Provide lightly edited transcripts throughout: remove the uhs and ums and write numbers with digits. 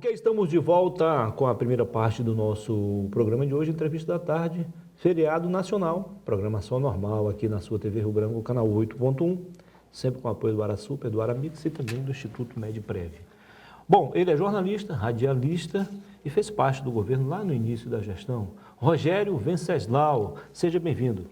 Ok, estamos de volta com a primeira parte do nosso programa de hoje, Entrevista da Tarde, feriado nacional, programação normal aqui na sua TV Rio Branco, canal 8.1, sempre com o apoio do Arasuper, do Aramix e também do Instituto Medprev. Bom, ele é jornalista, radialista e fez parte do governo lá no início da gestão. Rogério Venceslau, seja bem-vindo.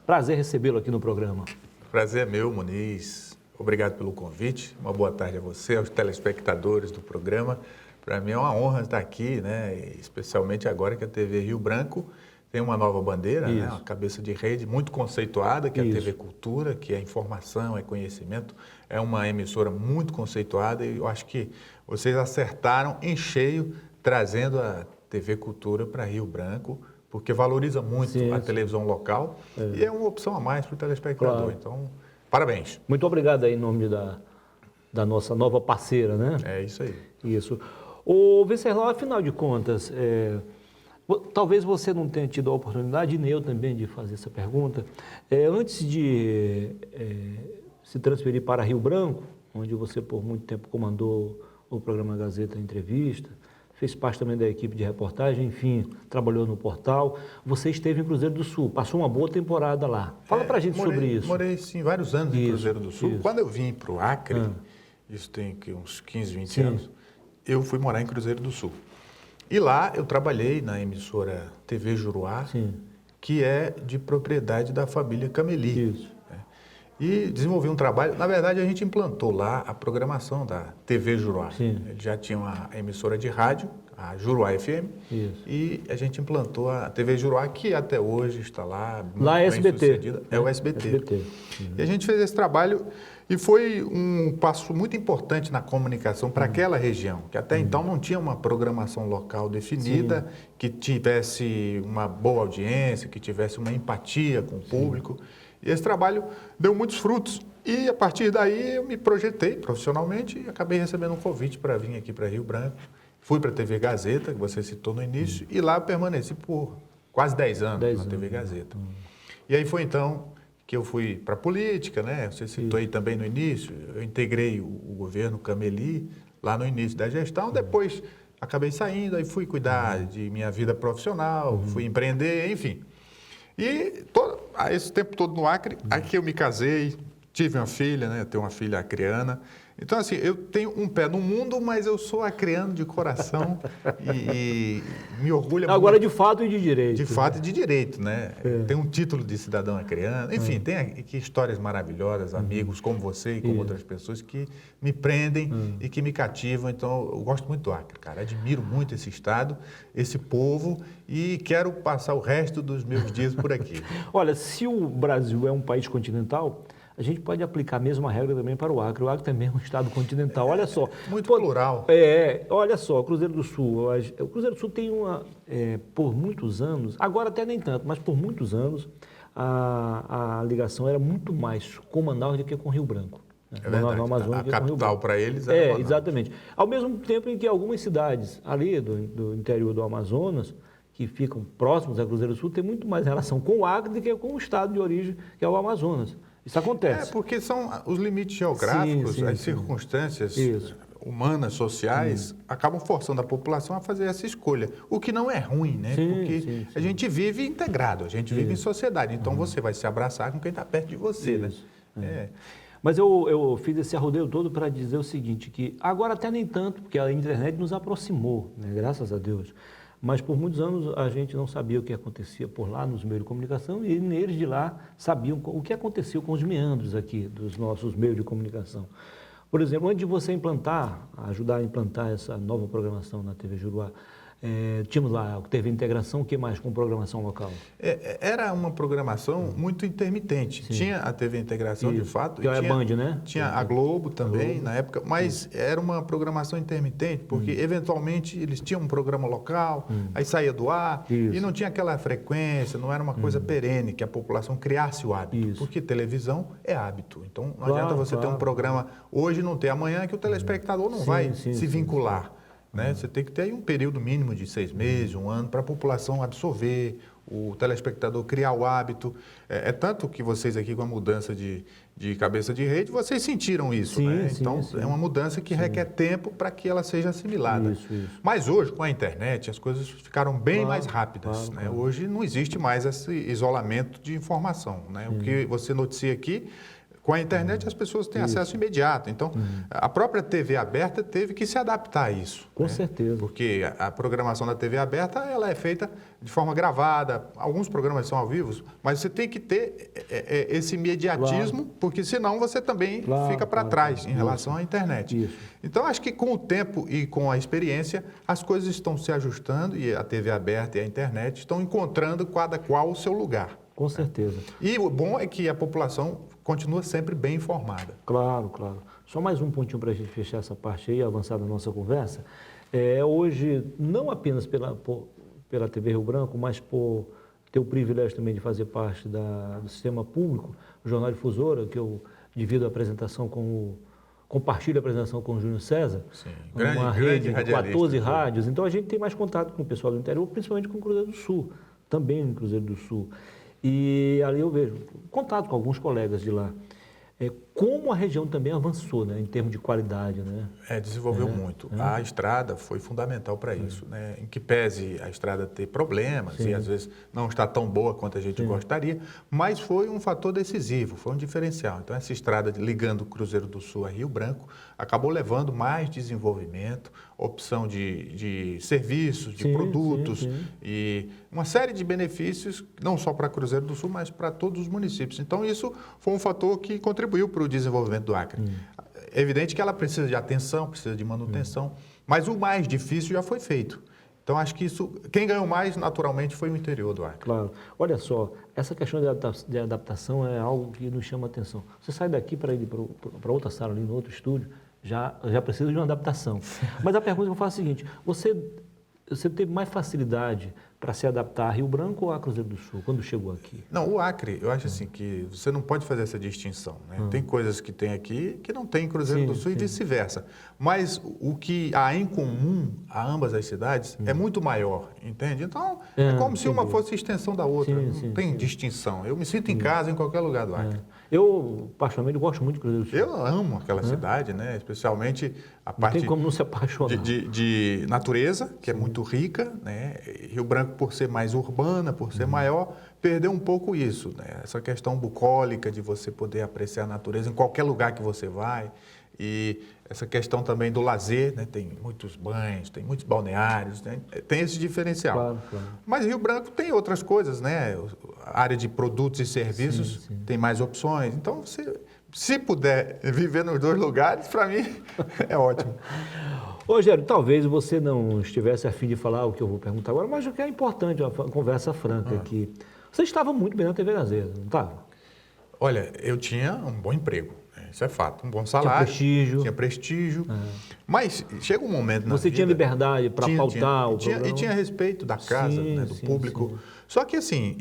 Prazer recebê-lo aqui no programa. Prazer é meu, Muniz. Obrigado pelo convite. Uma boa tarde a você, aos telespectadores do programa. Para mim é uma honra estar aqui, né? Especialmente agora que a TV Rio Branco tem uma nova bandeira, né? Uma cabeça de rede muito conceituada, que é a TV Cultura, que é informação, é conhecimento. É uma emissora muito conceituada e eu acho que vocês acertaram em cheio trazendo a TV Cultura para Rio Branco, porque valoriza muito a televisão local e é uma opção a mais para o telespectador. Claro. Então, parabéns. Muito obrigado aí em nome da nossa nova parceira, né? É isso aí. Isso. Ô, Venceslau, afinal de contas, talvez você não tenha tido a oportunidade, nem eu também, de fazer essa pergunta. Antes de se transferir para Rio Branco, onde você por muito tempo comandou o programa Gazeta Entrevista, fez parte também da equipe de reportagem, enfim, trabalhou no portal. Você esteve em Cruzeiro do Sul, passou uma boa temporada lá. Fala pra gente sobre isso. Morei, sim, vários anos em Cruzeiro do Sul. Quando eu vim para o Acre, isso tem uns 15, 20 anos, eu fui morar em Cruzeiro do Sul. E lá eu trabalhei na emissora TV Juruá, que é de propriedade da família Cameli. Isso. E desenvolvi um trabalho, na verdade a gente implantou lá a programação da TV Juruá. Ele já tinha uma emissora de rádio, a Juruá FM, e a gente implantou a TV Juruá, que até hoje está lá, lá é SBT. É o SBT. E a gente fez esse trabalho e foi um passo muito importante na comunicação para aquela região, que até então não tinha uma programação local definida, que tivesse uma boa audiência, que tivesse uma empatia com o público. E esse trabalho deu muitos frutos. E a partir daí eu me projetei profissionalmente e acabei recebendo um convite para vir aqui para Rio Branco. Fui para a TV Gazeta, que você citou no início, e lá permaneci por quase 10 anos na TV Gazeta. E aí foi então que eu fui para a política, né? Você citou aí também no início, eu integrei o governo Cameli lá no início da gestão, depois acabei saindo, aí fui cuidar de minha vida profissional, fui empreender, enfim. E esse tempo todo no Acre, aqui eu me casei, tive uma filha, né? Eu tenho uma filha acreana. Então, assim, eu tenho um pé no mundo, mas eu sou acreano de coração e me orgulho agora muito. De fato e de direito. De fato e de direito, né? Tem um título de cidadão acreano. Enfim, tem aqui histórias maravilhosas, amigos como você e como outras pessoas que me prendem e que me cativam. Então, eu gosto muito do Acre, cara. Admiro muito esse estado, esse povo e quero passar o resto dos meus dias por aqui. Olha, se o Brasil é um país continental, a gente pode aplicar a mesma regra também para o Acre. O Acre também é um estado continental. Olha só. Muito plural. Olha só, Cruzeiro do Sul. O Cruzeiro do Sul tem por muitos anos, agora até nem tanto, mas por muitos anos, a ligação era muito mais com Manaus do que com Rio Branco. Né? É verdade. Amazônia, a capital para eles era Manaus. Exatamente. Ao mesmo tempo em que algumas cidades ali do interior do Amazonas, que ficam próximos a Cruzeiro do Sul, tem muito mais relação com o Acre do que com o estado de origem, que é o Amazonas. Isso acontece. Porque são os limites geográficos, as circunstâncias humanas, sociais, acabam forçando a população a fazer essa escolha. O que não é ruim, né? Porque a gente vive integrado, a gente vive em sociedade. Então você vai se abraçar com quem está perto de você, né? Mas eu fiz esse arrodeio todo para dizer o seguinte, que agora até nem tanto, porque a internet nos aproximou, né? Graças a Deus. Mas por muitos anos a gente não sabia o que acontecia por lá nos meios de comunicação e eles de lá sabiam o que aconteceu com os meandros aqui dos nossos meios de comunicação. Por exemplo, antes de você ajudar a implantar essa nova programação na TV Juruá, tínhamos lá a TV Integração, o que mais com programação local? Era uma programação muito intermitente. Tinha a TV Integração, de fato. Que é a Band, né? Tinha a Globo também, na época, mas era uma programação intermitente, porque eventualmente eles tinham um programa local, aí saía do ar, e não tinha aquela frequência, não era uma coisa perene, que a população criasse o hábito, porque televisão é hábito. Então não adianta você ter um programa hoje e não ter amanhã, que o telespectador não vai se vincular. Né? Você tem que ter aí um período mínimo de 6 meses, 1 ano, para a população absorver o telespectador criar o hábito. É tanto que vocês aqui, com a mudança de cabeça de rede, vocês sentiram isso, sim, né? Sim, então, sim. é uma mudança que requer tempo para que ela seja assimilada. Isso. Mas hoje, com a internet, as coisas ficaram bem mais rápidas. Né? Claro. Hoje não existe mais esse isolamento de informação. Né? O que você noticia aqui, com a internet as pessoas têm acesso imediato. Então, a própria TV aberta teve que se adaptar a isso. Com certeza. Porque a programação da TV aberta ela é feita de forma gravada. Alguns programas são ao vivo, mas você tem que ter esse imediatismo, porque senão você também fica para trás em relação à internet. Isso. Então, acho que com o tempo e com a experiência, as coisas estão se ajustando e a TV aberta e a internet estão encontrando cada qual o seu lugar. Com certeza. E o bom é que a população continua sempre bem informada. Claro. Só mais um pontinho para a gente fechar essa parte aí e avançar na nossa conversa. Hoje, não apenas pela TV Rio Branco, mas por ter o privilégio também de fazer parte do sistema público, o Jornal Difusora, que eu divido a apresentação compartilho a apresentação com o Júnior César, Sim, uma rede de 14 né? rádios. Então, a gente tem mais contato com o pessoal do interior, principalmente com o Cruzeiro do Sul, também no Cruzeiro do Sul. E ali eu vejo contato com alguns colegas de lá. Como a região também avançou, né, em termos de qualidade, né? Desenvolveu muito. A estrada foi fundamental para isso, né? Em que pese a estrada ter problemas e às vezes não está tão boa quanto a gente gostaria, mas foi um fator decisivo, foi um diferencial. Então essa estrada ligando o Cruzeiro do Sul a Rio Branco acabou levando mais desenvolvimento, opção de serviços, de produtos e uma série de benefícios, não só para Cruzeiro do Sul, mas para todos os municípios. Então isso foi um fator que contribuiu para o desenvolvimento do Acre. É evidente que ela precisa de atenção, precisa de manutenção, mas o mais difícil já foi feito. Então, acho que quem ganhou mais, naturalmente, foi o interior do Acre. Claro. Olha só, essa questão de adaptação é algo que nos chama a atenção. Você sai daqui para ir para outra sala, ali no outro estúdio, já precisa de uma adaptação. Mas a pergunta que eu faço é a seguinte, você teve mais facilidade para se adaptar a Rio Branco ou a Cruzeiro do Sul, quando chegou aqui? Não, o Acre, eu acho assim que você não pode fazer essa distinção. Né? Tem coisas que tem aqui que não tem em Cruzeiro do Sul e vice-versa. Mas o que há em comum a ambas as cidades é muito maior, entende? Então, é como se uma fosse extensão da outra, não tem distinção. Eu me sinto em casa em qualquer lugar do Acre. Eu, particularmente, gosto muito de Cruzeiro do Sul. Eu amo aquela cidade, né? Especialmente a parte não tem como não se apaixonar. de natureza, que é muito rica, né? Rio Branco, por ser mais urbana, por ser maior, perdeu um pouco isso, né? Essa questão bucólica de você poder apreciar a natureza em qualquer lugar que você vai. E essa questão também do lazer, né? Tem muitos banhos, tem muitos balneários, né? Tem esse diferencial. Claro. Mas Rio Branco tem outras coisas, né? A área de produtos e serviços tem mais opções. Então, se puder viver nos dois lugares, para mim é ótimo. Rogério, talvez você não estivesse a fim de falar o que eu vou perguntar agora, mas o que é importante, uma conversa franca aqui. Você estava muito bem na TV Gazeta, não estava? Olha, eu tinha um bom emprego, isso é fato, um bom salário. Tinha prestígio. Mas chega um momento na vida... Você tinha liberdade para pautar o programa? E tinha respeito da casa, né, do público. Só que assim,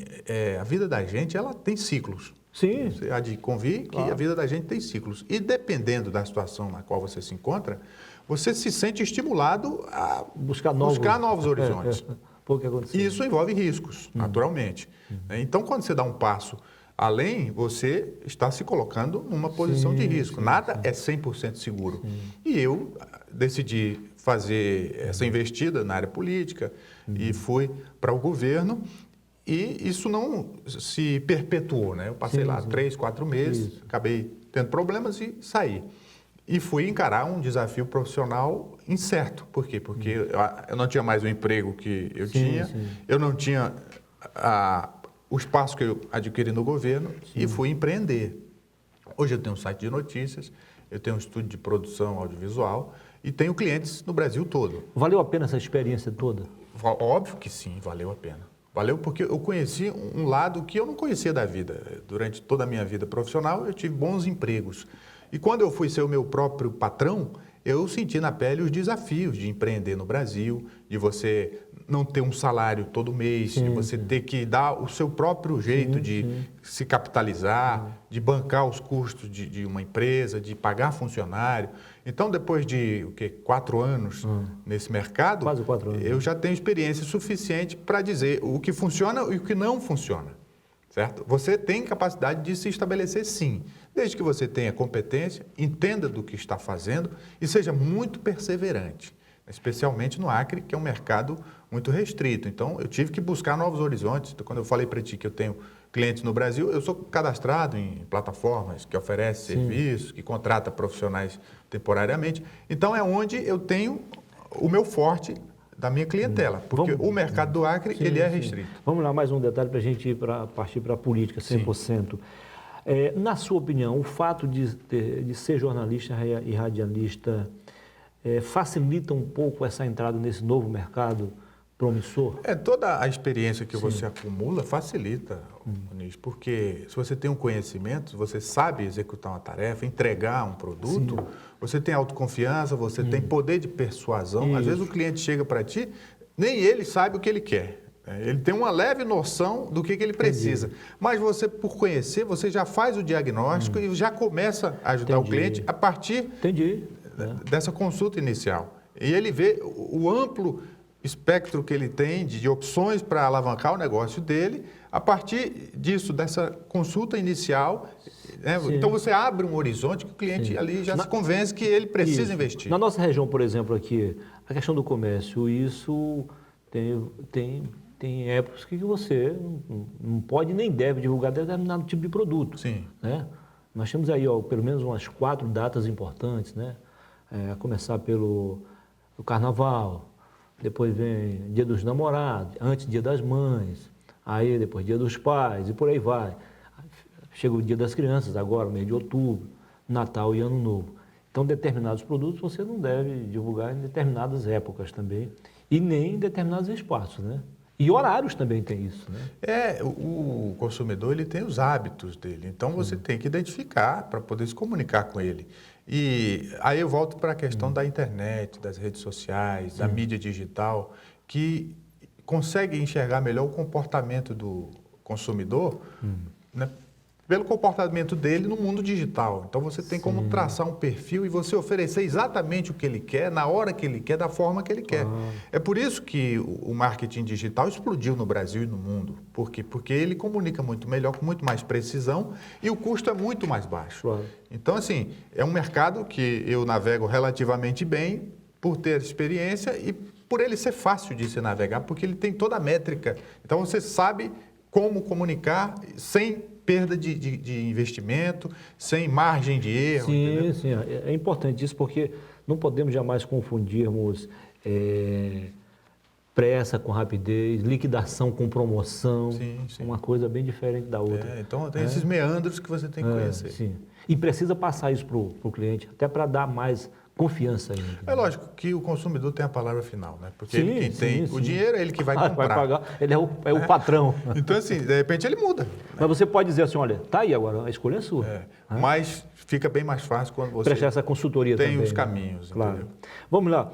a vida da gente, ela tem ciclos. Sim. Você há de convir que a vida da gente tem ciclos. E dependendo da situação na qual você se encontra, você se sente estimulado a buscar novos horizontes. E isso envolve riscos, naturalmente. Então, quando você dá um passo além, você está se colocando numa posição de risco. Nada é 100% seguro. E eu decidi fazer essa investida na área política e fui para o governo. E isso não se perpetuou, né? Eu passei lá 3, 4 meses, acabei tendo problemas e saí. E fui encarar um desafio profissional incerto. Por quê? Porque eu não tinha mais o emprego que eu tinha, eu não tinha o espaço que eu adquiri no governo e fui empreender. Hoje eu tenho um site de notícias, eu tenho um estúdio de produção audiovisual e tenho clientes no Brasil todo. Valeu a pena essa experiência toda? Óbvio que sim, valeu a pena. Valeu porque eu conheci um lado que eu não conhecia da vida. Durante toda a minha vida profissional, eu tive bons empregos. E quando eu fui ser o meu próprio patrão, eu senti na pele os desafios de empreender no Brasil, de você não ter um salário todo mês, de você ter que dar o seu próprio jeito de se capitalizar, de bancar os custos de uma empresa, de pagar funcionário. Então, depois de 4 anos nesse mercado, Quase 4 anos, eu já tenho experiência suficiente para dizer o que funciona e o que não funciona. Certo? Você tem capacidade de se estabelecer, sim, desde que você tenha competência, entenda do que está fazendo e seja muito perseverante, especialmente no Acre, que é um mercado muito restrito. Então, eu tive que buscar novos horizontes. Então, quando eu falei para ti que eu tenho clientes no Brasil, eu sou cadastrado em plataformas que oferecem serviços, que contratam profissionais temporariamente. Então, é onde eu tenho o meu forte da minha clientela, porque o mercado do Acre, ele é restrito. Vamos lá, mais um detalhe para a gente partir para a política, 100%. Na sua opinião, o fato de ser jornalista e radialista facilita um pouco essa entrada nesse novo mercado promissor? Toda a experiência que você acumula facilita, Muniz, porque se você tem um conhecimento, você sabe executar uma tarefa, entregar um produto, você tem autoconfiança, você tem poder de persuasão. Às vezes o cliente chega para ti, nem ele sabe o que ele quer. Ele tem uma leve noção do que ele precisa. Mas você, por conhecer, você já faz o diagnóstico e já começa a ajudar o cliente a partir dessa consulta inicial. E ele vê o amplo espectro que ele tem de opções para alavancar o negócio dele, a partir disso, dessa consulta inicial, né? Então você abre um horizonte que o cliente ali já se convence que ele precisa investir. Na nossa região, por exemplo, aqui, a questão do comércio, isso tem épocas que você não pode nem deve divulgar determinado tipo de produto. Né? Nós temos aí pelo menos umas 4 datas importantes, né? A começar pelo Carnaval, depois vem Dia dos Namorados, antes Dia das Mães, aí depois Dia dos Pais e por aí vai. Chega o Dia das Crianças, agora, mês de outubro, Natal e Ano Novo. Então, determinados produtos você não deve divulgar em determinadas épocas também e nem em determinados espaços, né? E horários também tem isso, né? O consumidor ele tem os hábitos dele, então você tem que identificar para poder se comunicar com ele. E aí eu volto para a questão da internet, das redes sociais, da mídia digital, que consegue enxergar melhor o comportamento do consumidor, né, pelo comportamento dele no mundo digital. Então você tem como traçar um perfil e você oferecer exatamente o que ele quer, na hora que ele quer, da forma que ele quer. É por isso que o marketing digital explodiu no Brasil e no mundo. Por quê? Porque ele comunica muito melhor, com muito mais precisão e o custo é muito mais baixo. Então, assim, é um mercado que eu navego relativamente bem por ter experiência e por ele ser fácil de se navegar, porque ele tem toda a métrica. Então, você sabe como comunicar sem perda de investimento, sem margem de erro. Sim, é importante isso, porque não podemos jamais confundirmos pressa com rapidez, liquidação com promoção, uma coisa bem diferente da outra. Então, tem esses meandros que você tem que conhecer. Sim. E precisa passar isso para o cliente, até para dar mais confiança ainda. É lógico que o consumidor tem a palavra final, né? Porque quem tem o dinheiro é ele que vai comprar. Vai pagar, ele é o patrão. Então, assim, de repente ele muda. Né? Mas você pode dizer assim, olha, tá aí agora, a escolha é sua. Mas fica bem mais fácil quando você prestar essa consultoria tem também, os caminhos. Claro. Entendeu? Vamos lá.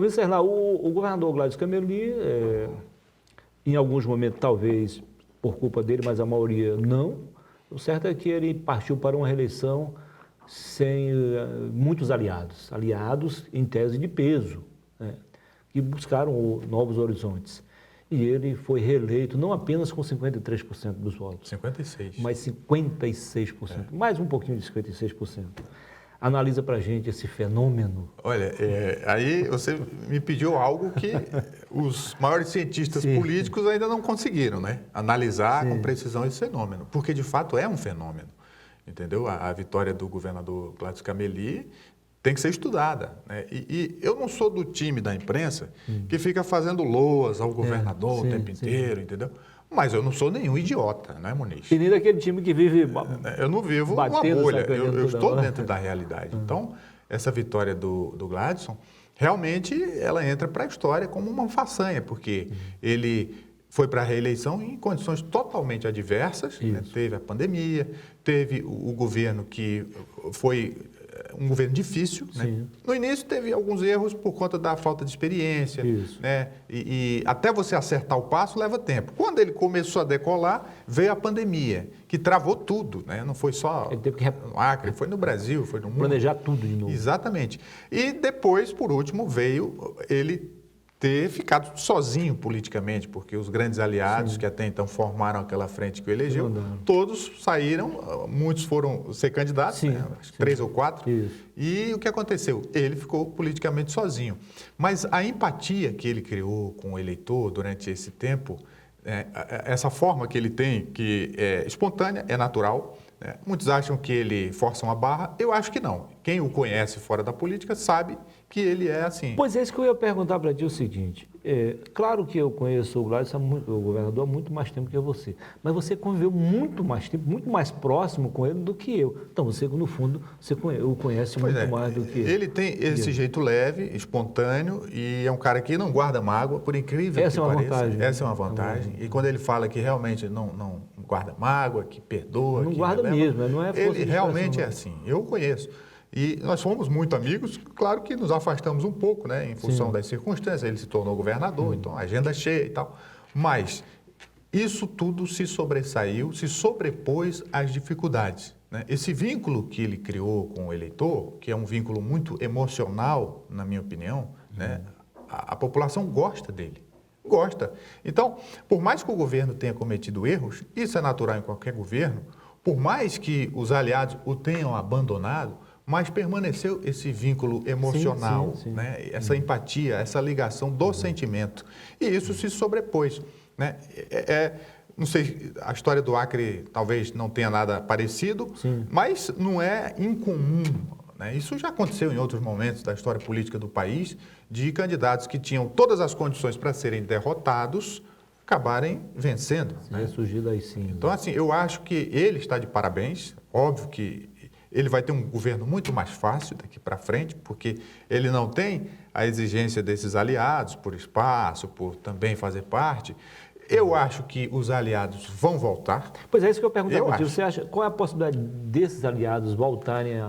Venceslau, o governador Gladys Cameli, em alguns momentos, talvez por culpa dele, mas a maioria não, o certo é que ele partiu para uma reeleição sem muitos aliados em tese de peso, né, que buscaram novos horizontes. E ele foi reeleito não apenas com 53% dos votos, 56%. mas 56%, mais um pouquinho de 56%. Analisa para a gente esse fenômeno. Olha, aí você me pediu algo que os maiores cientistas políticos ainda não conseguiram, né? Analisar com precisão esse fenômeno, porque de fato é um fenômeno. Entendeu? A vitória do governador Gladys Cameli tem que ser estudada. Né? E eu não sou do time da imprensa que fica fazendo loas ao governador o tempo inteiro, entendeu? Mas eu não sou nenhum idiota, né, Muniz? E nem daquele time que vive eu não vivo numa bolha, eu estou dentro da realidade. Então, essa vitória do Gladson, realmente ela entra para a história como uma façanha, porque ele foi para a reeleição em condições totalmente adversas, né? Teve a pandemia, teve o governo que foi um governo difícil, né? No início teve alguns erros por conta da falta de experiência, né? E até você acertar o passo leva tempo. Quando ele começou a decolar, veio a pandemia, que travou tudo, né? Não foi só no Acre, foi no Brasil, foi no mundo. Planejar tudo de novo. Exatamente. E depois, por último, veio ele ter ficado sozinho politicamente, porque os grandes aliados que até então formaram aquela frente que o elegeu, todos saíram, muitos foram ser candidatos, né? Acho que 3 ou 4, e o que aconteceu? Ele ficou politicamente sozinho. Mas a empatia que ele criou com o eleitor durante esse tempo, essa forma que ele tem, que é espontânea, é natural, né? Muitos acham que ele força uma barra, eu acho que não. Quem o conhece fora da política sabe que ele é assim. Pois é, isso que eu ia perguntar para ti o seguinte, claro que eu conheço o Gladys, o governador, há muito mais tempo que você, mas você conviveu muito mais tempo, muito mais próximo com ele do que eu. Então, você, no fundo, o conhece muito mais do que ele tem esse jeito leve, espontâneo, e é um cara que não guarda mágoa, por incrível que pareça. Vantagem. Essa é uma vantagem. E quando ele fala que realmente não guarda mágoa, que perdoa... Não guarda mesmo, não é força de ele realmente é assim, eu o conheço. E nós fomos muito amigos, claro que nos afastamos um pouco, né, em função das circunstâncias. Ele se tornou governador, então agenda cheia e tal. Mas isso tudo se sobressaiu, se sobrepôs às dificuldades, né? Esse vínculo que ele criou com o eleitor, que é um vínculo muito emocional, na minha opinião, né, a população gosta dele. Gosta. Então, por mais que o governo tenha cometido erros, isso é natural em qualquer governo, por mais que os aliados o tenham abandonado, mas permaneceu esse vínculo emocional, né? Essa empatia, essa ligação do sentimento. E isso se sobrepôs, né? Não sei, a história do Acre talvez não tenha nada parecido, mas não é incomum, né? Isso já aconteceu em outros momentos da história política do país, de candidatos que tinham todas as condições para serem derrotados, acabarem vencendo. Né? Surgido aí sim. Então, assim, eu acho que ele está de parabéns, óbvio que ele vai ter um governo muito mais fácil daqui para frente, porque ele não tem a exigência desses aliados por espaço, por também fazer parte. Eu acho que os aliados vão voltar. Pois é, isso que eu pergunto para ti. Você acha, qual é a possibilidade desses aliados voltarem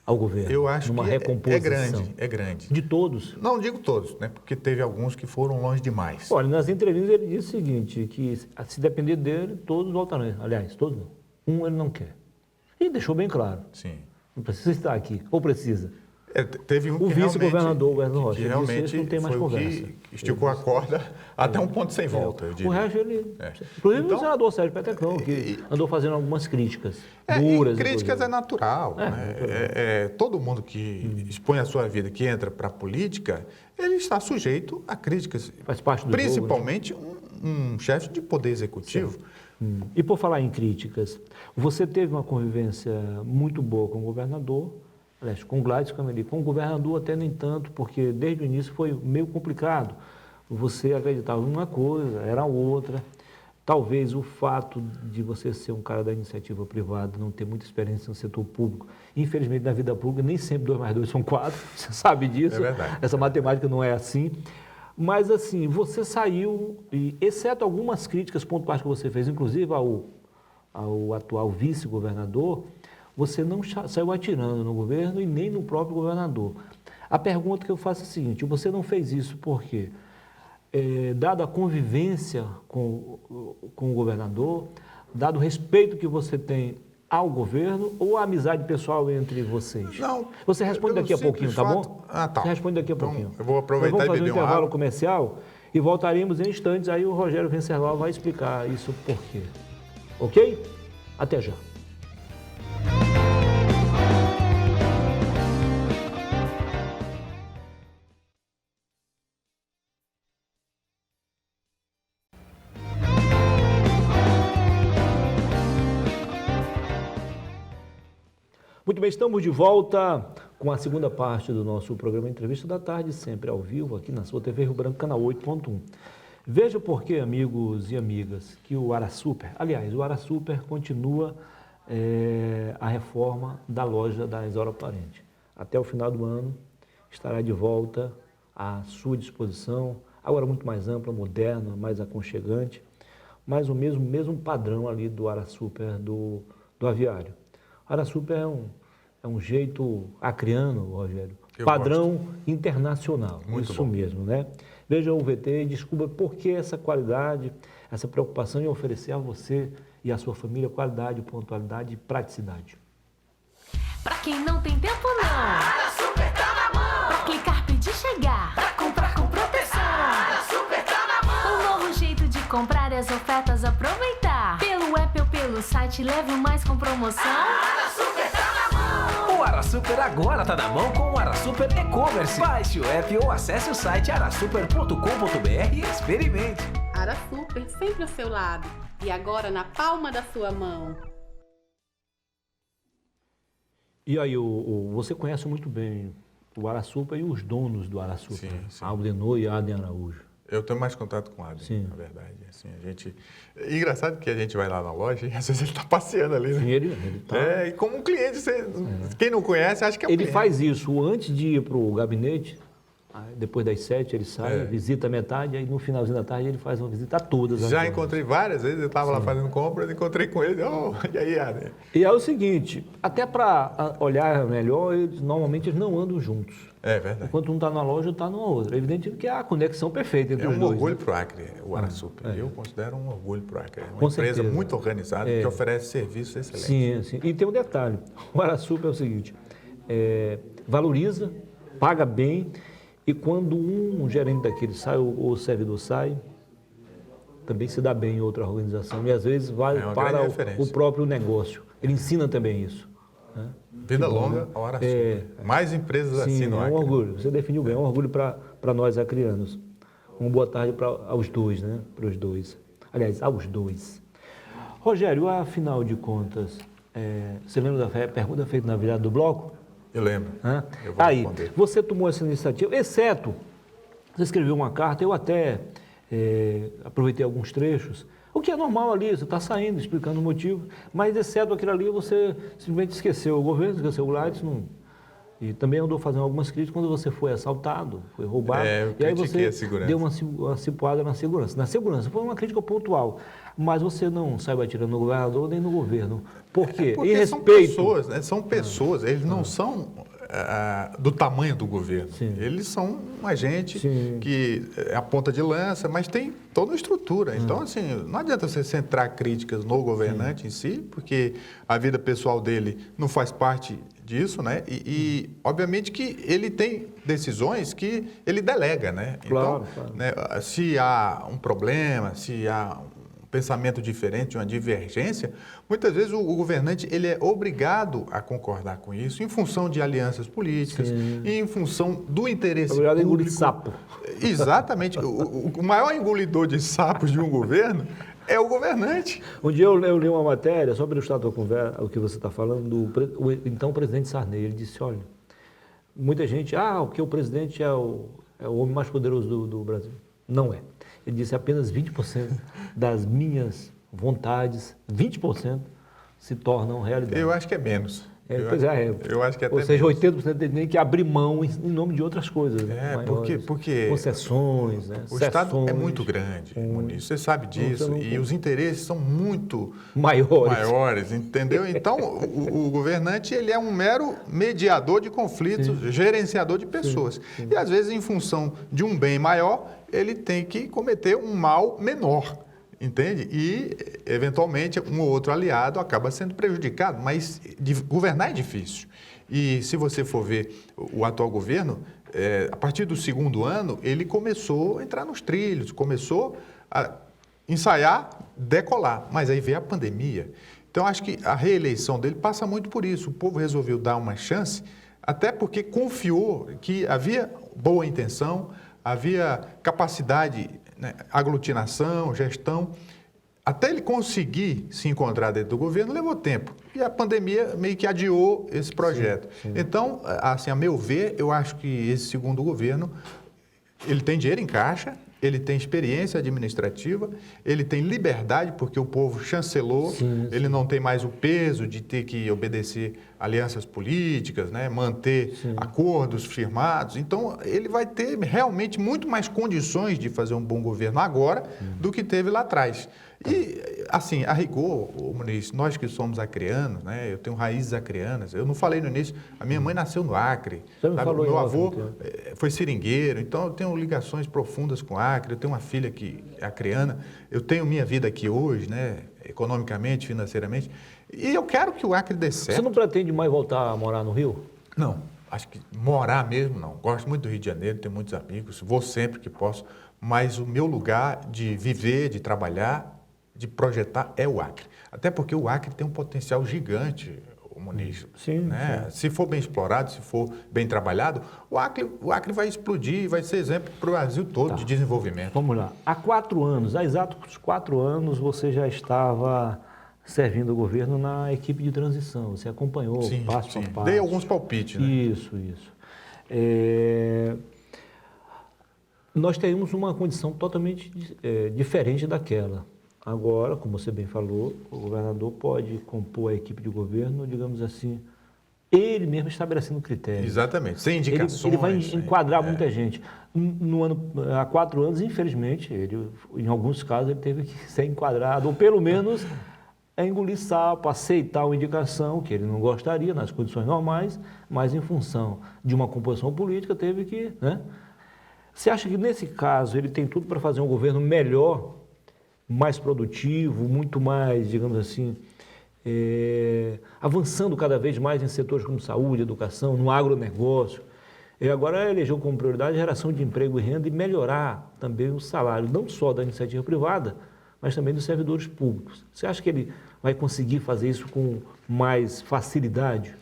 ao governo? Eu acho numa que recomposição? É grande. De todos? Não digo todos, né? Porque teve alguns que foram longe demais. Olha, nas entrevistas ele disse o seguinte, que se depender dele, todos voltarão. Aliás, todos não. Um ele não quer. E deixou bem claro. Sim. Não precisa estar aqui. Ou precisa? Teve um o vice-governador, o Werner Rocha, que realmente não tem mais conversa. Que esticou a corda até um ponto sem volta, eu diria. O resto, ele... Inclusive o senador Sérgio Petecão, que andou fazendo algumas críticas duras. Críticas é natural. Todo mundo que expõe a sua vida, que entra para a política, ele está sujeito a críticas. Faz parte do principalmente jogo, né? um chefe de poder executivo. E por falar em críticas, você teve uma convivência muito boa com o governador, aliás, com o Gladys Cameli, com o governador até nem tanto, porque desde o início foi meio complicado. Você acreditava em uma coisa, era outra. Talvez o fato de você ser um cara da iniciativa privada, não ter muita experiência no setor público, infelizmente na vida pública nem sempre 2 mais 2 são 4, você sabe disso. É verdade. Essa matemática não é assim. Mas assim, você saiu, e, exceto algumas críticas pontuais que você fez, inclusive ao atual vice-governador, você não saiu atirando no governo e nem no próprio governador. A pergunta que eu faço é a seguinte, você não fez isso por quê? Dada a convivência com o governador, dado o respeito que você tem ao governo ou a amizade pessoal entre vocês? Não. Você responde daqui a pouquinho, tá bom? Tá. Você responde daqui a Então, pouquinho. eu vou aproveitar e beber um intervalo água comercial e voltaremos em instantes, aí o Rogério Venceslau vai explicar isso por quê. Ok? Até já. Muito bem, estamos de volta com a segunda parte do nosso programa Entrevista da Tarde, sempre ao vivo, aqui na sua TV Rio Branco, canal 8.1. Veja por que, amigos e amigas, que o AraSuper, aliás, o AraSuper continua a reforma da loja da Isaura Parente. Até o final do ano estará de volta à sua disposição, agora muito mais ampla, moderna, mais aconchegante, mas o mesmo padrão ali do AraSuper do Aviário. AraSuper é um jeito acreano, Rogério, Eu padrão internacional. Muito Isso bom. mesmo, né? Veja o VT e descubra por que essa qualidade, essa preocupação em oferecer a você e a sua família qualidade, pontualidade e praticidade. Pra quem não tem tempo não, a Super tá na mão. Pra clicar, pedir, chegar, pra comprar com proteção, a Super tá na mão. Um novo jeito de comprar e as ofertas aproveitar. Pelo app ou pelo site, leve o mais com promoção. A Super tá na mão. O AraSuper agora tá na mão com o AraSuper E-Commerce. Baixe o app ou acesse o site arasuper.com.br e experimente. AraSuper sempre ao seu lado e agora na palma da sua mão. E aí, você conhece muito bem o AraSuper e os donos do AraSuper, Sim, sim. Aldenor e Aden Araújo. Eu tenho mais contato com o Adam, Sim. na verdade. Assim, a gente... Engraçado que a gente vai lá na loja e às vezes ele está passeando ali, né? Sim, ele tá... É, e como um cliente, quem não conhece, acha que é um Ele cliente. faz isso antes de ir para o gabinete, aí depois das 7 ele sai, visita metade, aí no finalzinho da tarde ele faz uma visita a todas. as Já lojas. encontrei várias vezes, eu estava lá fazendo compras, encontrei com ele. E aí, Adam? E é o seguinte, até para olhar melhor, normalmente eles não andam juntos. É verdade. Enquanto um está na loja, está numa outra. É evidente que há a conexão perfeita entre É os um dois. orgulho né? para o Acre, o AraSuper. Eu considero um orgulho para o Acre. É uma Com empresa certeza. muito organizada que oferece serviços excelentes. Sim, sim. E tem um detalhe, o AraSuper é o seguinte, valoriza, paga bem, e quando um gerente daquele sai, ou o servidor sai, também se dá bem em outra organização, e às vezes vai É uma para grande referência. o próprio negócio. Ele ensina também isso. Né? Vida longa ao AraSuper. Mais empresas Sim, assim no é um Acre. orgulho. Você definiu bem, é um orgulho para nós acrianos. Uma boa tarde aos dois, né? Para os dois. Aliás, aos dois. Rogério, afinal de contas, você lembra da pergunta feita na virada do bloco? Eu lembro. Hã? Eu vou Aí, responder. você tomou essa iniciativa, exceto, você escreveu uma carta, eu até aproveitei alguns trechos, o que é normal ali, você está saindo, explicando o motivo, mas exceto aquilo ali, você simplesmente esqueceu o governo, esqueceu o Gladys, e também andou fazendo algumas críticas quando você foi assaltado, foi roubado, Eu e aí critiquei você a segurança. deu uma cipuada na segurança. Na segurança, foi uma crítica pontual, mas você não saiu atirando no governador nem no governo. Por quê? Porque Em são respeito... pessoas, né? São pessoas, eles não são do tamanho do governo. Sim. Eles são um agente Sim. que é a ponta de lança, mas tem toda uma estrutura. Então, assim, não adianta você centrar críticas no governante em si, porque a vida pessoal dele não faz parte disso, né? Obviamente que ele tem decisões que ele delega, né? Claro, então, claro. né, se há um problema, se há um pensamento diferente, uma divergência, muitas vezes o governante ele é obrigado a concordar com isso em função de alianças políticas, e em função do interesse Obrigado a engolir público. sapo. Exatamente. O maior engolidor de sapos de um governo é o governante. Um dia eu li uma matéria, só para ilustrar a tua conversa, o que você está falando, do então presidente Sarney. Ele disse, olha, muita gente, porque o presidente é o homem mais poderoso do Brasil. Não é. Ele disse, apenas 20% das minhas vontades, 20% se tornam realidade. Eu acho que é menos. Eu acho que é até Ou seja, menos. 80% ele tem que abrir mão em nome de outras coisas. Porque concessões, né? o Estado é sessões muito grande, Muniz, você sabe disso, não- e os interesses são muito maiores. entendeu? Então, o governante ele é um mero mediador de conflitos, gerenciador de pessoas. E, às vezes, em função de um bem maior, ele tem que cometer um mal menor. Entende? E, eventualmente, um ou outro aliado acaba sendo prejudicado, mas governar é difícil. E, se você for ver o atual governo, a partir do segundo ano, ele começou a entrar nos trilhos, começou a ensaiar, decolar. Mas aí veio a pandemia. Então, acho que a reeleição dele passa muito por isso. O povo resolveu dar uma chance, até porque confiou que havia boa intenção, havia capacidade, né, aglutinação, gestão. Até ele conseguir se encontrar dentro do governo, levou tempo. E a pandemia meio que adiou esse projeto. Então, assim, a meu ver, eu acho que esse segundo governo, ele tem dinheiro em caixa, ele tem experiência administrativa, ele tem liberdade, porque o povo chancelou, ele não tem mais o peso de ter que obedecer alianças políticas, né, manter acordos firmados. Então, ele vai ter realmente muito mais condições de fazer um bom governo agora do que teve lá atrás. E, assim, a rigor, Muniz, nós que somos acreanos, né, eu tenho raízes acreanas, eu não falei no início, a minha mãe nasceu no Acre, Você me falou meu em avô off, então. foi seringueiro, então eu tenho ligações profundas com o Acre, eu tenho uma filha que é acreana, eu tenho minha vida aqui hoje, né, economicamente, financeiramente, e eu quero que o Acre dê certo. Você não pretende mais voltar a morar no Rio? Não, acho que morar mesmo não. Gosto muito do Rio de Janeiro, tenho muitos amigos, vou sempre que posso, mas o meu lugar de viver, de trabalhar, de projetar é o Acre. Até porque o Acre tem um potencial gigante, o Muniz. Sim, né? Se for bem explorado, se for bem trabalhado, o Acre vai explodir, vai ser exemplo para o Brasil todo de desenvolvimento. Vamos lá. Há 4 anos, há exatos 4 anos, você já estava servindo o governo na equipe de transição. Você acompanhou passo a passo. Dei alguns palpites, né? Isso. Nós temos uma condição totalmente diferente daquela. Agora, como você bem falou, o governador pode compor a equipe de governo, digamos assim, ele mesmo estabelecendo critérios. Exatamente, sem indicações. Ele vai enquadrar muita gente. Há 4 anos, infelizmente, em alguns casos, ele teve que ser enquadrado, ou pelo menos engolir sapo, aceitar uma indicação que ele não gostaria nas condições normais, mas em função de uma composição política teve que... né? Você acha que nesse caso ele tem tudo para fazer um governo melhor, mais produtivo, muito mais, digamos assim, avançando cada vez mais em setores como saúde, educação, no agronegócio? E agora elegeu como prioridade a geração de emprego e renda e melhorar também o salário, não só da iniciativa privada, mas também dos servidores públicos. Você acha que ele vai conseguir fazer isso com mais facilidade?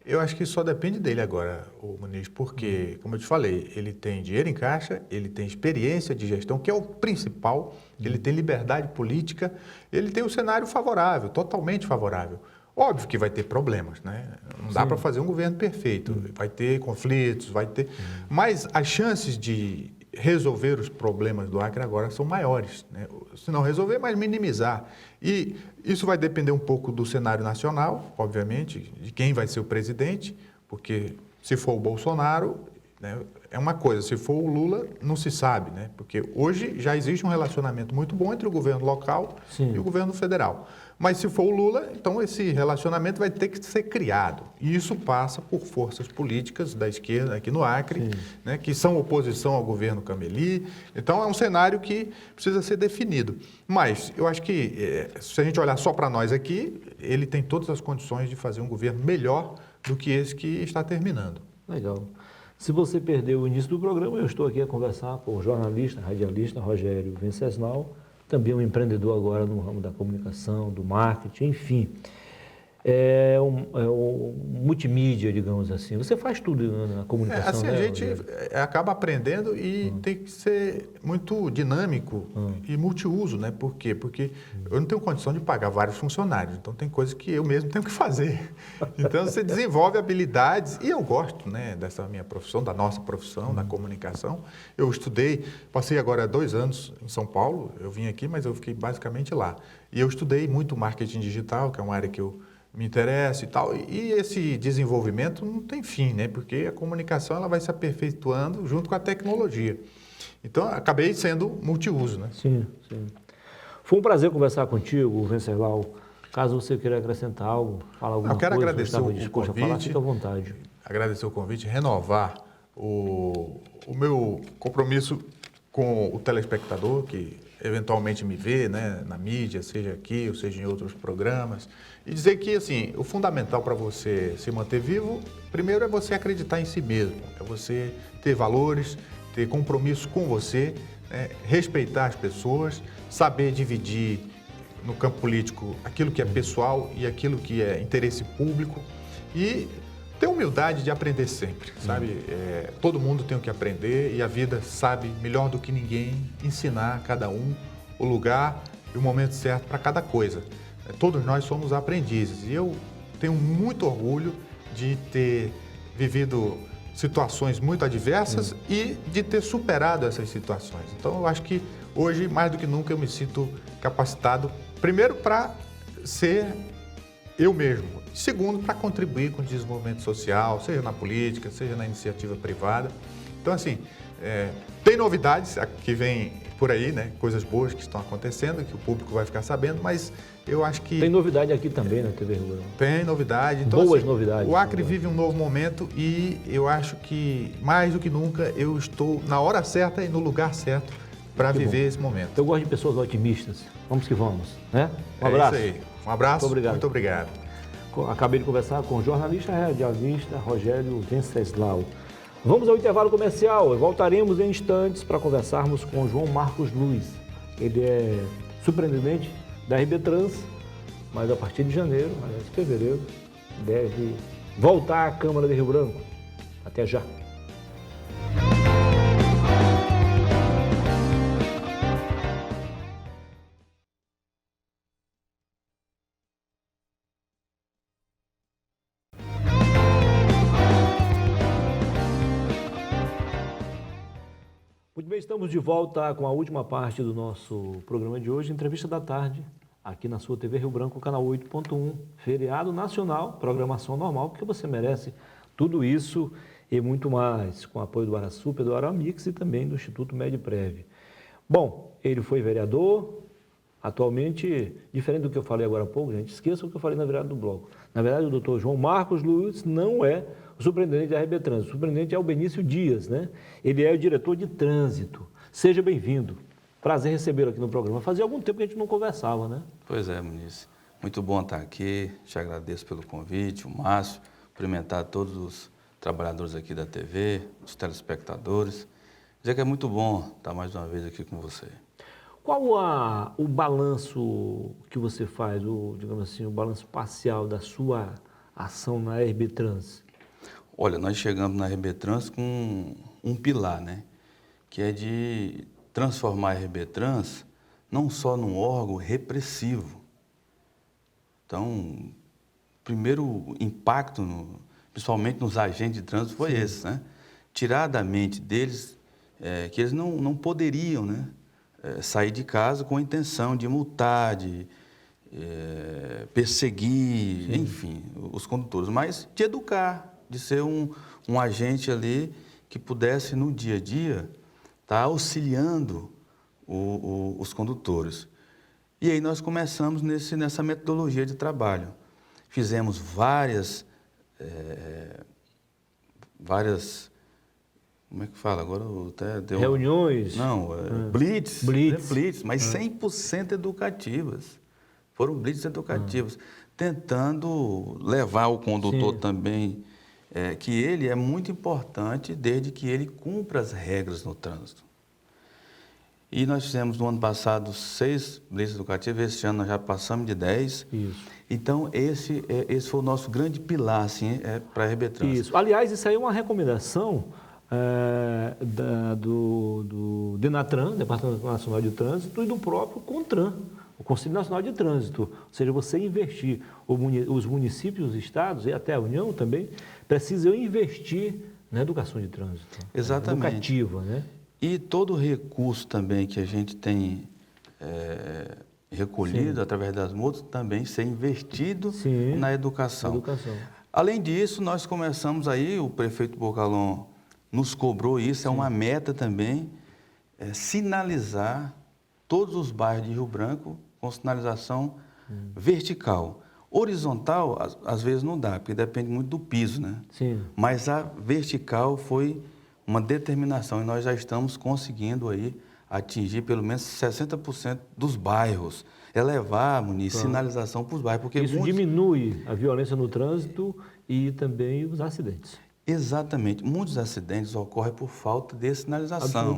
Eu acho que só depende dele agora, o Muniz, porque, como eu te falei, ele tem dinheiro em caixa, ele tem experiência de gestão, que é o principal, ele tem liberdade política, ele tem um cenário favorável, totalmente favorável. Óbvio que vai ter problemas, né? Não dá para fazer um governo perfeito, vai ter conflitos, vai ter... Mas as chances de resolver os problemas do Acre agora são maiores, né? Se não resolver, mas minimizar. E isso vai depender um pouco do cenário nacional, obviamente, de quem vai ser o presidente, porque se for o Bolsonaro, né, é uma coisa, se for o Lula, não se sabe, né? Porque hoje já existe um relacionamento muito bom entre o governo local e o governo federal. Mas se for o Lula, então esse relacionamento vai ter que ser criado. E isso passa por forças políticas da esquerda aqui no Acre, né, que são oposição ao governo Cameli. Então é um cenário que precisa ser definido. Mas eu acho que, se a gente olhar só para nós aqui, ele tem todas as condições de fazer um governo melhor do que esse que está terminando. Legal. Se você perdeu o início do programa, eu estou aqui a conversar com o jornalista, radialista Rogério Venceslau, também um empreendedor agora no ramo da comunicação, do marketing, enfim. É um multimídia, digamos assim. Você faz tudo na comunicação, assim, né? A gente acaba aprendendo e tem que ser muito dinâmico e multiuso, né? Por quê? Porque eu não tenho condição de pagar vários funcionários, então tem coisas que eu mesmo tenho que fazer. Então você desenvolve habilidades, e eu gosto, né, dessa minha profissão, da nossa profissão, da comunicação. Eu estudei, passei agora 2 anos em São Paulo, eu vim aqui, mas eu fiquei basicamente lá. E eu estudei muito marketing digital, que é uma área que eu me interessa e tal, e esse desenvolvimento não tem fim, né? Porque a comunicação ela vai se aperfeiçoando junto com a tecnologia. Então, acabei sendo multiuso, né? Sim. Foi um prazer conversar contigo, Venceslau. Caso você queira acrescentar algo, falar alguma coisa, eu quero agradecer o convite, falar, fica à vontade. Agradecer o convite, renovar o meu compromisso com o telespectador que eventualmente me vê, né, na mídia, seja aqui ou seja em outros programas, e dizer que, assim, o fundamental para você se manter vivo, primeiro é você acreditar em si mesmo, é você ter valores, ter compromisso com você, né, respeitar as pessoas, saber dividir no campo político aquilo que é pessoal e aquilo que é interesse público e ter humildade de aprender sempre, sabe? Todo mundo tem o que aprender e a vida sabe melhor do que ninguém ensinar a cada um o lugar e o momento certo para cada coisa. Todos nós somos aprendizes e eu tenho muito orgulho de ter vivido situações muito adversas e de ter superado essas situações. Então eu acho que hoje, mais do que nunca, eu me sinto capacitado, primeiro para ser eu mesmo, segundo, para contribuir com o desenvolvimento social, seja na política, seja na iniciativa privada. Então, assim, Tem novidades que vem por aí, né? Coisas boas que estão acontecendo, que o público vai ficar sabendo, mas eu acho que... Tem novidade aqui também na TV Rio Branco. Tem novidade. Então, Boas assim, novidades. O Acre vive um novo momento e eu acho que, mais do que nunca, eu estou na hora certa e no lugar certo para viver esse momento. Eu gosto de pessoas otimistas. Vamos que vamos, né? Um abraço. É isso aí. Um abraço. Muito obrigado. Acabei de conversar com o jornalista radialista Rogério Venceslau. Vamos ao intervalo comercial e voltaremos em instantes para conversarmos com o João Marcos Luiz. Ele é superintendente da RB Trans, mas a partir de janeiro, aliás, de fevereiro, deve voltar à Câmara de Rio Branco. Até já. Muito bem, estamos de volta com a última parte do nosso programa de hoje, Entrevista da Tarde, aqui na sua TV Rio Branco, canal 8.1, feriado nacional, programação normal, porque você merece tudo isso e muito mais, com o apoio do AraSuper, do Aramix e também do Instituto Medprev. Bom, ele foi vereador, atualmente, diferente do que eu falei agora há pouco, gente, esqueça o que eu falei na virada do bloco. Na verdade, o doutor João Marcos Luiz não é o superintendente da RB Trânsito, o superintendente é o Benício Dias, né? Ele é o diretor de trânsito. Seja bem-vindo. Prazer recebê-lo aqui no programa. Fazia algum tempo que a gente não conversava, né? Pois é, Muniz. Muito bom estar aqui. Te agradeço pelo convite, o Márcio. Cumprimentar todos os trabalhadores aqui da TV, os telespectadores. Dizer que é muito bom estar mais uma vez aqui com você. Qual o balanço que você faz, digamos assim, o balanço parcial da sua ação na RB Trans? Olha, nós chegamos na RB Trans com um pilar, né? Que é de transformar a RB Trans não só num órgão repressivo. Então, o primeiro impacto, principalmente nos agentes de trânsito, foi esse, né? Tirar da mente deles que eles não poderiam, né? Sair de casa com a intenção de multar, de perseguir, enfim, os condutores, mas de educar, de ser um agente ali que pudesse, no dia a dia, estar auxiliando os condutores. E aí nós começamos nessa metodologia de trabalho. Fizemos várias, como é que fala agora? Reuniões? Não, blitz, mas 100% educativas. Foram blitz educativas, tentando levar o condutor também, que ele é muito importante desde que ele cumpra as regras no trânsito. E nós fizemos no ano passado 6 blitz educativas, esse ano nós já passamos de 10. Isso. Então, esse foi o nosso grande pilar, assim, para a RB Trans. Isso. Aliás, isso aí é uma recomendação do DENATRAN, Departamento Nacional de Trânsito, e do próprio CONTRAN, o Conselho Nacional de Trânsito. Ou seja, você investir, os municípios, os estados e até a União também, precisam investir na educação de trânsito. Exatamente. Educativa, né? E todo o recurso também que a gente tem recolhido através das multas também ser investido na educação. Além disso, nós começamos aí, o prefeito Bocalon nos cobrou isso, é uma meta também, sinalizar todos os bairros de Rio Branco com sinalização vertical. Horizontal, às vezes não dá, porque depende muito do piso, né? Sim. Mas a vertical foi uma determinação e nós já estamos conseguindo aí atingir pelo menos 60% dos bairros. Levar, Muniz, sinalização para os bairros. Porque isso diminui a violência no trânsito e também os acidentes. Exatamente. Muitos acidentes ocorrem por falta de sinalização.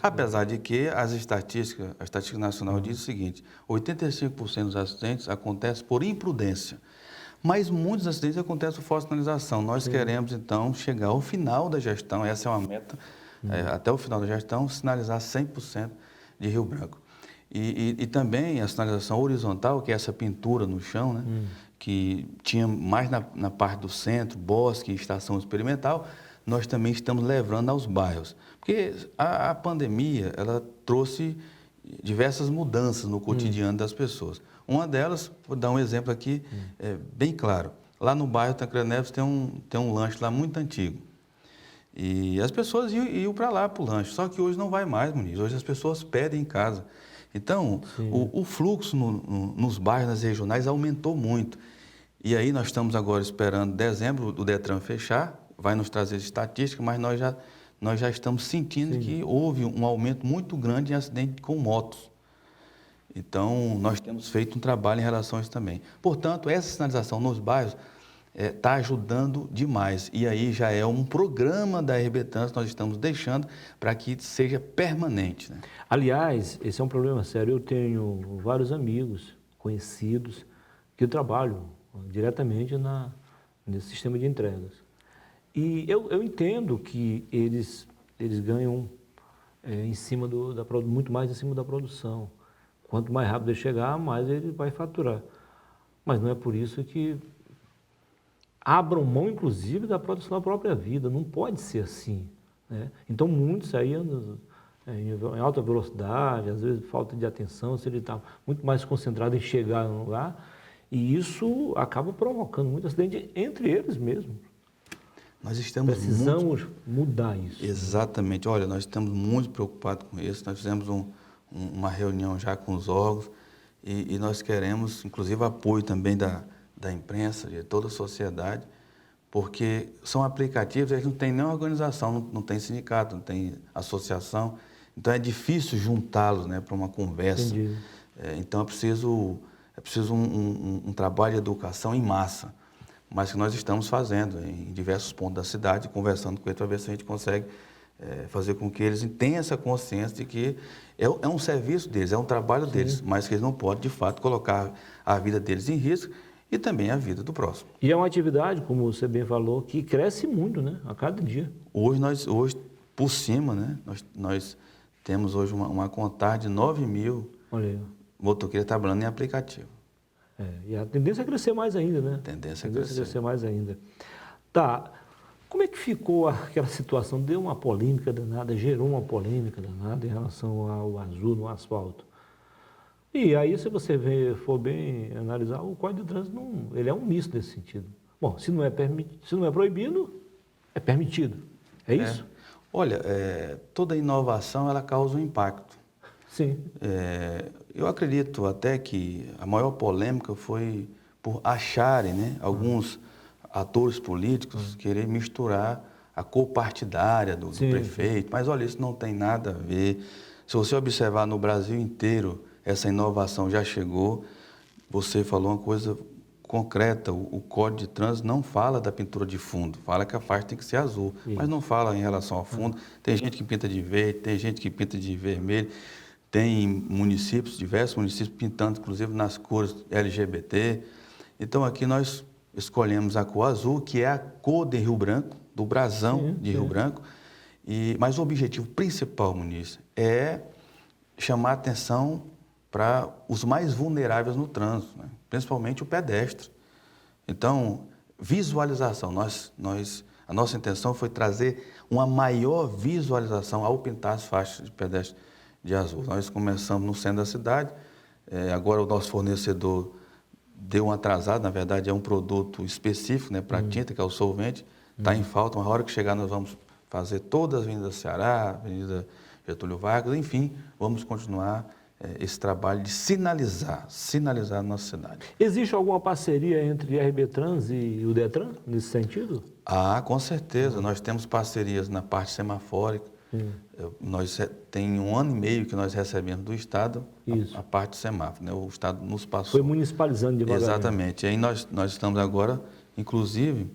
Apesar de que a Estatística Nacional diz o seguinte, 85% dos acidentes acontecem por imprudência. Mas muitos acidentes acontecem por falta de sinalização. Nós queremos, então, chegar ao final da gestão, essa é uma meta, até o final da gestão, sinalizar 100% de Rio Branco. E também a sinalização horizontal, que é essa pintura no chão, né? Que tinha mais na parte do centro, bosque, estação experimental, nós também estamos levando aos bairros. Porque a pandemia, ela trouxe diversas mudanças no cotidiano das pessoas. Uma delas, vou dar um exemplo aqui, bem claro. Lá no bairro Tancredo Neves tem um lanche lá muito antigo. E as pessoas iam para lá para o lanche, só que hoje não vai mais, Muniz. Hoje as pessoas pedem em casa. Então, o fluxo nos bairros, nas regionais, aumentou muito. E aí nós estamos agora esperando dezembro o Detran fechar, vai nos trazer estatística, mas nós já estamos sentindo que houve um aumento muito grande em acidente com motos. Então, nós temos feito um trabalho em relação a isso também. Portanto, essa sinalização nos bairros está ajudando demais. E aí já é um programa da RB Trans que nós estamos deixando para que seja permanente, né? Aliás, esse é um problema sério. Eu tenho vários amigos, conhecidos, que eu trabalho diretamente nesse sistema de entregas. E eu entendo que eles ganham em cima muito mais em cima da produção. Quanto mais rápido ele chegar, mais ele vai faturar. Mas não é por isso que abram mão, inclusive, da produção da própria vida. Não pode ser assim, né? Então, muitos aí andam em alta velocidade, às vezes falta de atenção, se ele está muito mais concentrado em chegar no lugar, e isso acaba provocando muito acidente entre eles mesmos. Nós precisamos mudar isso. Exatamente. Olha, nós estamos muito preocupados com isso. Nós fizemos uma reunião já com os órgãos e nós queremos, inclusive, apoio também da imprensa, de toda a sociedade, porque são aplicativos, eles não têm nenhuma organização, não tem sindicato, não tem associação, então é difícil juntá-los, né, para uma conversa. Então é preciso um trabalho de educação em massa, mas que nós estamos fazendo em diversos pontos da cidade, conversando com eles para ver se a gente consegue fazer com que eles tenham essa consciência de que é um serviço deles, é um trabalho deles, mas que eles não podem, de fato, colocar a vida deles em risco e também a vida do próximo. E é uma atividade, como você bem falou, que cresce muito, né? A cada dia. Hoje por cima, né? Nós temos hoje uma contagem de 9 mil motoqueiros trabalhando em aplicativo. E a tendência é crescer mais ainda, né? Tendência é crescer mais ainda. Tá. Como é que ficou aquela situação? Deu uma polêmica danada, gerou uma polêmica danada em relação ao azul no asfalto. E aí, se você for bem analisar, o Código de Trânsito ele é um misto nesse sentido. Bom, se não é proibido, é permitido. É isso? Olha, toda inovação ela causa um impacto. Sim. Eu acredito até que a maior polêmica foi por acharem, né, alguns atores políticos querer misturar a cor partidária do prefeito. Mas olha, isso não tem nada a ver. Se você observar no Brasil inteiro, essa inovação já chegou. Você falou uma coisa concreta, o Código de Trânsito não fala da pintura de fundo, fala que a faixa tem que ser azul, mas não fala em relação ao fundo. Tem gente que pinta de verde, tem gente que pinta de vermelho, tem municípios, diversos municípios pintando, inclusive nas cores LGBT. Então aqui nós escolhemos a cor azul, que é a cor de Rio Branco, do brasão de Rio Branco. Mas o objetivo principal, Muniz, é chamar a atenção para os mais vulneráveis no trânsito, né? Principalmente o pedestre. Então, visualização. A nossa intenção foi trazer uma maior visualização ao pintar as faixas de pedestre de azul. Nós começamos no centro da cidade, agora o nosso fornecedor deu um atrasado, na verdade é um produto específico, né, para tinta, que é o solvente, está em falta, uma hora que chegar nós vamos fazer todas as avenidas Ceará, Avenida Getúlio Vargas, enfim, vamos continuar esse trabalho de sinalizar a nossa cidade. Existe alguma parceria entre a RB Trans e o Detran, nesse sentido? Com certeza, nós temos parcerias na parte semafórica, nós tem 1 ano e meio que nós recebemos do Estado a parte de semáforo, né? O Estado nos passou. Foi municipalizando devagarzinho. Exatamente, e aí nós estamos agora, inclusive,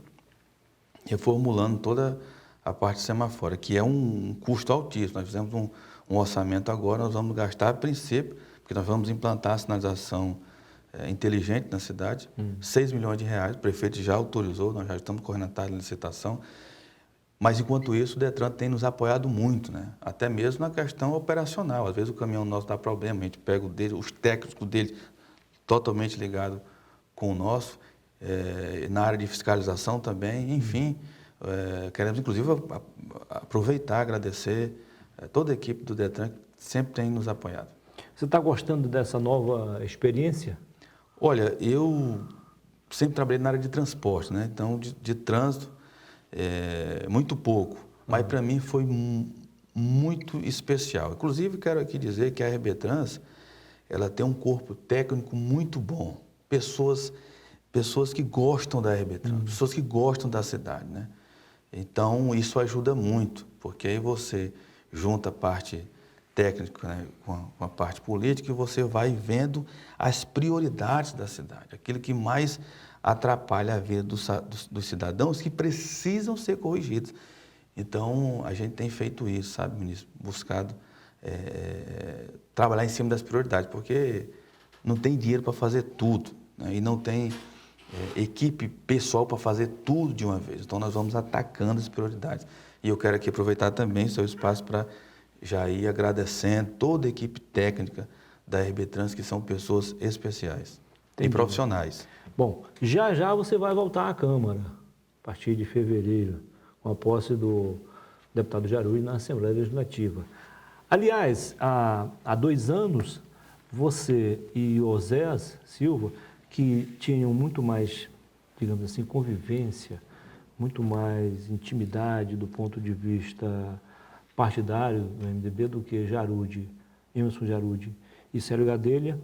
reformulando toda a parte semafórica, que é um custo altíssimo. Nós fizemos um orçamento agora, nós vamos gastar a princípio, porque nós vamos implantar a sinalização inteligente na cidade, 6 milhões de reais, o prefeito já autorizou, nós já estamos correndo atrás da licitação, mas enquanto isso o Detran tem nos apoiado muito, né? Até mesmo na questão operacional. Às vezes o caminhão nosso dá problema, a gente pega o dele, os técnicos dele totalmente ligados com o nosso, na área de fiscalização também, enfim, queremos inclusive aproveitar, agradecer toda a equipe do Detran que sempre tem nos apoiado. Você está gostando dessa nova experiência? Olha, eu sempre trabalhei na área de transporte, né? Então de trânsito, muito pouco. mas para mim foi muito especial. Inclusive, quero aqui dizer que a RBtrans, ela tem um corpo técnico muito bom. Pessoas que gostam da RBtrans, pessoas que gostam da cidade, né? Então, isso ajuda muito, porque aí você junta a parte técnica, né, com a parte política e você vai vendo as prioridades da cidade, aquilo que mais atrapalha a vida dos cidadãos que precisam ser corrigidos. Então, a gente tem feito isso, sabe, ministro? Buscado trabalhar em cima das prioridades, porque não tem dinheiro para fazer tudo, né? E não tem equipe pessoal para fazer tudo de uma vez. Então, nós vamos atacando as prioridades. E eu quero aqui aproveitar também o seu espaço para já ir agradecendo toda a equipe técnica da RBtrans, que são pessoas especiais e profissionais. Bom, já você vai voltar à Câmara, a partir de fevereiro, com a posse do deputado Jarudi na Assembleia Legislativa. Aliás, há 2 anos, você e Oséias Silva, que tinham muito mais, digamos assim, convivência, muito mais intimidade do ponto de vista partidário do MDB do que Emerson Jarudi e Célio Gadelha,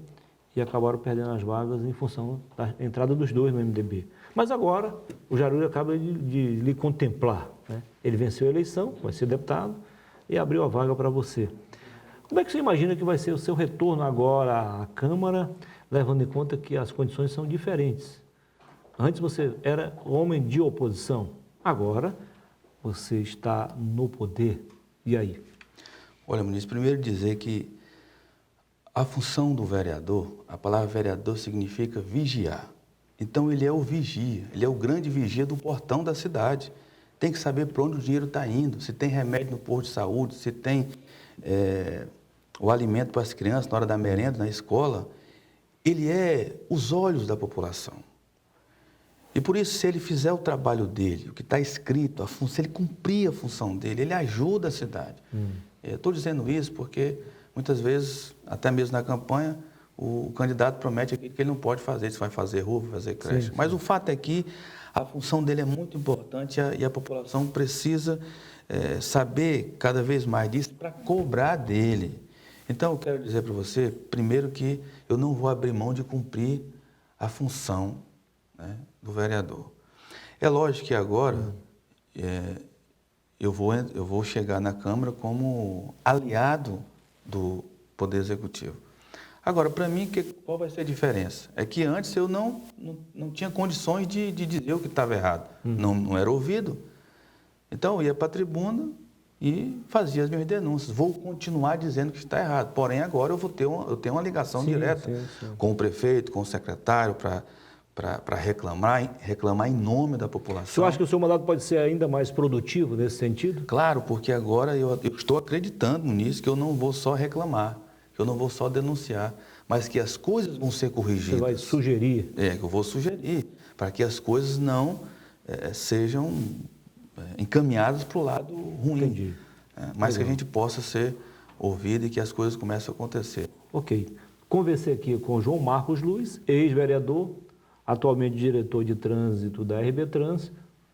e acabaram perdendo as vagas em função da entrada dos dois no MDB. Mas agora o Jarudi acaba de lhe contemplar, né? Ele venceu a eleição, vai ser deputado e abriu a vaga para você. Como é que você imagina que vai ser o seu retorno agora à Câmara, levando em conta que as condições são diferentes? Antes você era homem de oposição, agora você está no poder. E aí? Olha, ministro, primeiro dizer que a função do vereador, a palavra vereador significa vigiar. Então ele é o vigia, ele é o grande vigia do portão da cidade. Tem que saber para onde o dinheiro está indo, se tem remédio no posto de saúde, se tem o alimento para as crianças na hora da merenda, na escola. Ele é os olhos da população. E por isso, se ele fizer o trabalho dele, o que está escrito, se ele cumprir a função dele, ele ajuda a cidade. Estou dizendo isso porque, muitas vezes, até mesmo na campanha, o candidato promete aquilo que ele não pode fazer. Ele vai fazer rua, vai fazer creche. Sim. Mas o fato é que a função dele é muito importante e a população precisa saber cada vez mais disso para cobrar dele. Então, eu quero dizer para você, primeiro, que eu não vou abrir mão de cumprir a função, né, do vereador. É lógico que agora eu vou chegar na Câmara como aliado do Poder Executivo. Agora, para mim, qual vai ser a diferença? É que antes eu não tinha condições de dizer o que estava errado. Não era ouvido. Então, eu ia para a tribuna e fazia as minhas denúncias. Vou continuar dizendo que está errado. Porém, agora eu tenho uma ligação direta com o prefeito, com o secretário, para reclamar em nome da população. Você acha que o seu mandato pode ser ainda mais produtivo nesse sentido? Claro, porque agora eu estou acreditando nisso, que eu não vou só reclamar, que eu não vou só denunciar, mas que as coisas vão ser corrigidas. Você vai sugerir? Que eu vou sugerir, para que as coisas não sejam encaminhadas para o lado ruim. Entendi. Mas que a gente possa ser ouvido e que as coisas comecem a acontecer. Ok. Conversei aqui com João Marcos Luiz, ex-vereador, atualmente diretor de trânsito da RBtrans,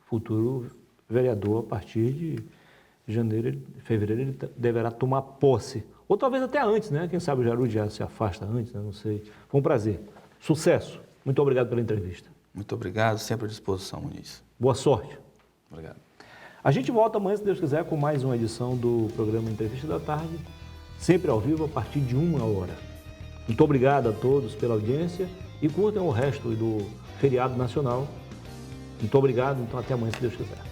futuro vereador a partir de fevereiro, ele deverá tomar posse. Ou talvez até antes, né? Quem sabe o Jarudi já se afasta antes, né? Não sei. Foi um prazer. Sucesso. Muito obrigado pela entrevista. Muito obrigado, sempre à disposição, Muniz. Boa sorte. Obrigado. A gente volta amanhã, se Deus quiser, com mais uma edição do programa Entrevista da Tarde, sempre ao vivo, a partir de 1h. Muito obrigado a todos pela audiência e curtam o resto do feriado nacional. Muito obrigado, então até amanhã, se Deus quiser.